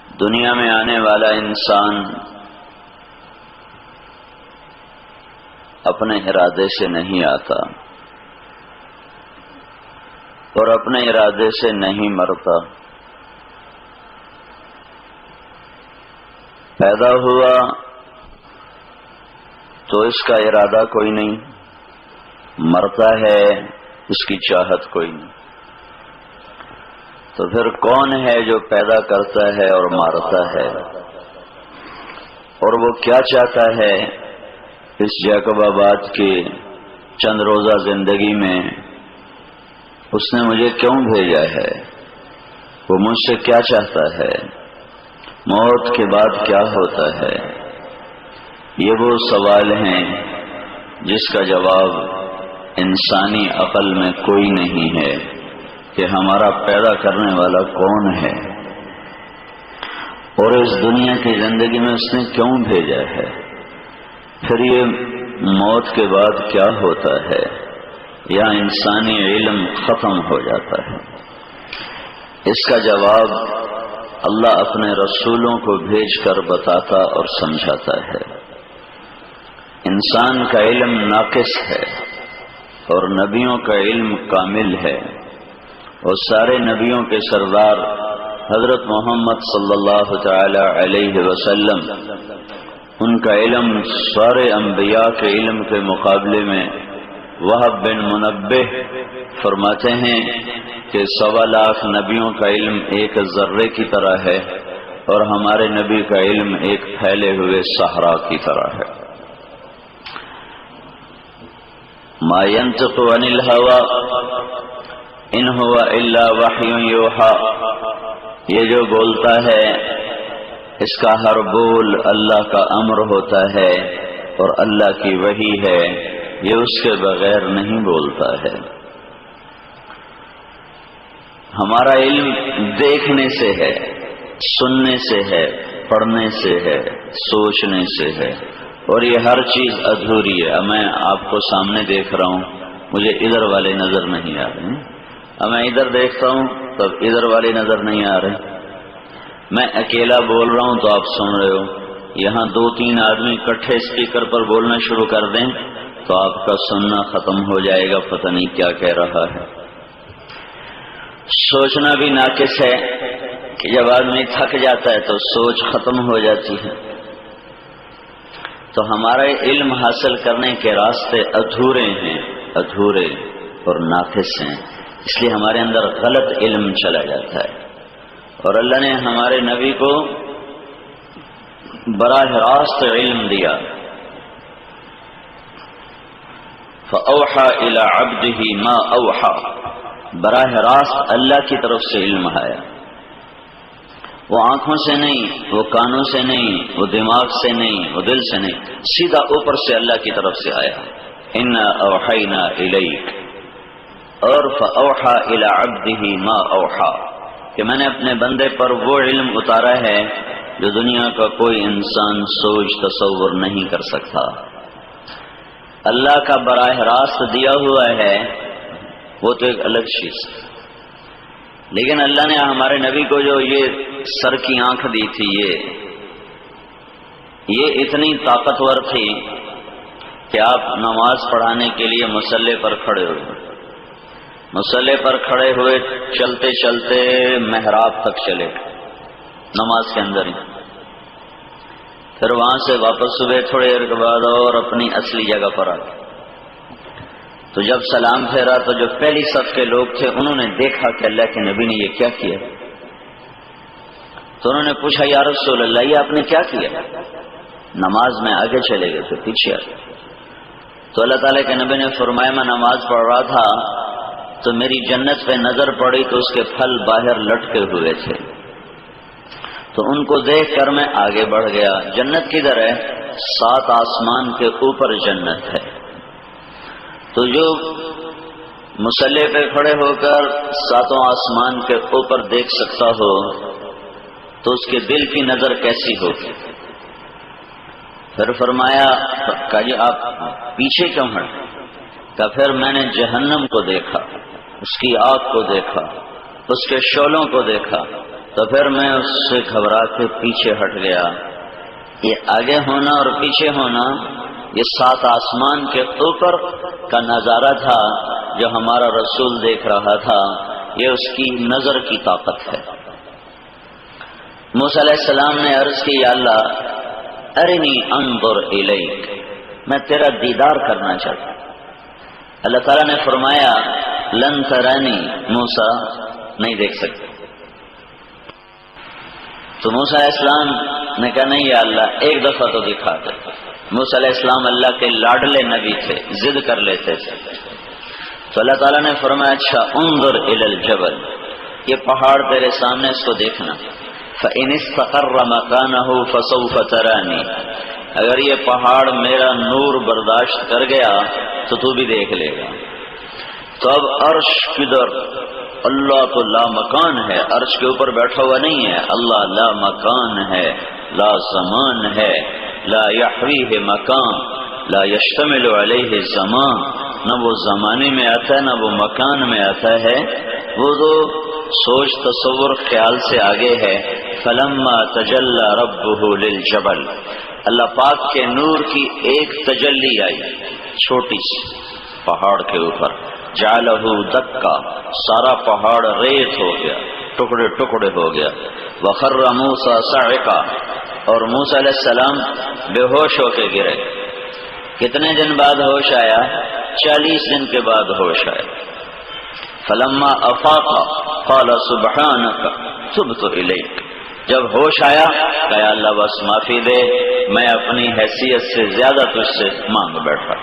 دنیا میں آنے والا انسان اپنے ارادے سے نہیں آتا اور اپنے ارادے سے نہیں مرتا. پیدا ہوا تو اس کا ارادہ کوئی نہیں، مرتا ہے اس کی چاہت کوئی نہیں. تو پھر کون ہے جو پیدا کرتا ہے اور مارتا ہے؟ اور وہ کیا چاہتا ہے اس جیکب آباد کی چند روزہ زندگی میں؟ اس نے مجھے کیوں بھیجا ہے؟ وہ مجھ سے کیا چاہتا ہے؟ موت کے بعد کیا ہوتا ہے؟ یہ وہ سوال ہیں جس کا جواب انسانی عقل میں کوئی نہیں ہے کہ ہمارا پیدا کرنے والا کون ہے اور اس دنیا کی زندگی میں اس نے کیوں بھیجا ہے. پھر یہ موت کے بعد کیا ہوتا ہے یا انسانی علم ختم ہو جاتا ہے؟ اس کا جواب اللہ اپنے رسولوں کو بھیج کر بتاتا اور سمجھاتا ہے. انسان کا علم ناقص ہے اور نبیوں کا علم کامل ہے، اور سارے نبیوں کے سردار حضرت محمد صلی اللہ تعالی علیہ وسلم، ان کا علم سارے انبیاء کے علم کے مقابلے میں وہب بن منبہ فرماتے ہیں کہ 1.25 لاکھ نبیوں کا علم ایک ذرے کی طرح ہے اور ہمارے نبی کا علم ایک پھیلے ہوئے صحرا کی طرح ہے. ما ينطق عن الهوى ان هو الا وحی یوحى، یہ جو بولتا ہے اس کا ہر بول اللہ کا امر ہوتا ہے اور اللہ کی وحی ہے، یہ اس کے بغیر نہیں بولتا ہے. ہمارا علم دیکھنے سے ہے، سننے سے ہے، پڑھنے سے ہے، سوچنے سے ہے، اور یہ ہر چیز ادھوری ہے. میں آپ کو سامنے دیکھ رہا ہوں، مجھے ادھر والے نظر نہیں آ رہے. اب میں ادھر دیکھتا ہوں تب ادھر والے نظر نہیں آ رہے. میں اکیلا بول رہا ہوں تو آپ سن رہے ہو. یہاں 2-3 آدمی اکٹھے اسپیکر پر بولنا شروع کر دیں تو آپ کا سننا ختم ہو جائے گا، پتہ نہیں کیا کہہ رہا ہے. سوچنا بھی ناقص ہے کہ جب آدمی تھک جاتا ہے تو سوچ ختم ہو جاتی ہے. تو ہمارے علم حاصل کرنے کے راستے ادھورے ہیں، ادھورے اور ناقص ہیں، اس لیے ہمارے اندر غلط علم چلا جاتا ہے. اور اللہ نے ہمارے نبی کو براہ راست علم دیا. فَأَوْحَى إِلَىٰ عَبْدِهِ مَا أَوْحَى، براہ راست اللہ کی طرف سے علم آیا. وہ آنکھوں سے نہیں، وہ کانوں سے نہیں، وہ دماغ سے نہیں، وہ دل سے نہیں، سیدھا اوپر سے اللہ کی طرف سے آیا. اِنَّا أَوْحَيْنَا إِلَيْكَ، اور فَأَوْحَى إِلَىٰ عَبْدِهِ مَا أَوْحَى، کہ میں نے اپنے بندے پر وہ علم اتارا ہے جو دنیا کا کوئی انسان سوچ تصور نہیں کر سکتا. اللہ کا براہ راست دیا ہوا ہے وہ تو ایک الگ چیز ہے، لیکن اللہ نے ہمارے نبی کو جو یہ سر کی آنکھ دی تھی، یہ اتنی طاقتور تھی کہ آپ نماز پڑھانے کے لیے مصلی پر کھڑے ہوئے، مصلی پر کھڑے ہوئے چلتے چلتے محراب تک چلے نماز کے اندر ہی، پھر وہاں سے واپس ہوئے تھوڑی دیر کے بعد اور اپنی اصلی جگہ پر آ گئے. تو جب سلام پھیرا تو جو پہلی صف کے لوگ تھے انہوں نے دیکھا کہ اللہ کے نبی نے یہ کیا کیا، تو انہوں نے پوچھا یا رسول اللہ یہ آپ نے کیا کیا؟ نماز میں آگے چلے گئے تھے، پیچھے آ گئے. تو اللہ تعالیٰ کے نبی نے فرمایا میں نماز پڑھ رہا تھا تو میری جنت پہ نظر پڑی تو اس کے پھل باہر لٹکے ہوئے تھے، تو ان کو دیکھ کر میں آگے بڑھ گیا. جنت کدھر ہے؟ 7 آسمان کے اوپر جنت ہے. تو جو مصلی پہ کھڑے ہو کر 7 آسمان کے اوپر دیکھ سکتا ہو تو اس کے دل کی نظر کیسی ہوگی؟ پھر فرمایا کہ جی آپ پیچھے کیوں ہٹے؟ کہ پھر میں نے جہنم کو دیکھا، اس کی آگ کو دیکھا، اس کے شعلوں کو دیکھا، تو پھر میں اس سے گھبرا کے پیچھے ہٹ گیا۔ یہ آگے ہونا اور پیچھے ہونا یہ 7 آسمان کے اوپر کا نظارہ تھا جو ہمارا رسول دیکھ رہا تھا، یہ اس کی نظر کی طاقت ہے۔ موسیٰ علیہ السلام نے عرض کی یا اللہ ارنی انظر الیک، میں تیرا دیدار کرنا چاہتا ہوں۔ اللہ تعالیٰ نے فرمایا لن ترانی، موسیٰ نہیں دیکھ سکتے۔ تو موسیٰ علیہ السلام نے کہا نہیں یا اللہ ایک دفعہ تو دکھا دے۔ موسیٰ علیہ السلام اللہ کے لاڈلے نبی تھے، ضد کر لیتے تھے۔ تو اللہ تعالیٰ نے فرمایا اچھا انظر الی الجبل، یہ پہاڑ تیرے سامنے، اس کو دیکھنا۔ فإن استقر مکانہ فسوف ترانی، اگر یہ پہاڑ میرا نور برداشت کر گیا تو بھی دیکھ لے گا۔ تو اب عرش کدھر؟ اللہ تو لا مکان ہے، عرش کے اوپر بیٹھا ہوا نہیں ہے، اللہ لا مکان ہے، لا زمان ہے، لا یحویہ مکان، لا یشتمل علیہ زمان، نہ وہ زمانے میں آتا ہے نہ وہ مکان میں آتا ہے، وہ تو سوچ تصور خیال سے آگے ہے۔ فلما تجلی ربہ للجبل، اللہ پاک کے نور کی ایک تجلی آئی چھوٹی سی پہاڑ کے اوپر، جعلہ دکا، سارا پہاڑ ریت ہو گیا، ٹکڑے ٹکڑے ہو گیا۔ وخر موسیٰ صعقا، اور موسیٰ علیہ السلام بے ہوش ہو کے گرے۔ کتنے دن بعد ہوش آیا؟ 40 دن کے بعد ہوش آیا۔ فلما افاق قال سبحانک تبت الیک، جب ہوش آیا کہ اللہ بس معافی دے، میں اپنی حیثیت سے زیادہ تجھ سے مانگ بیٹھا۔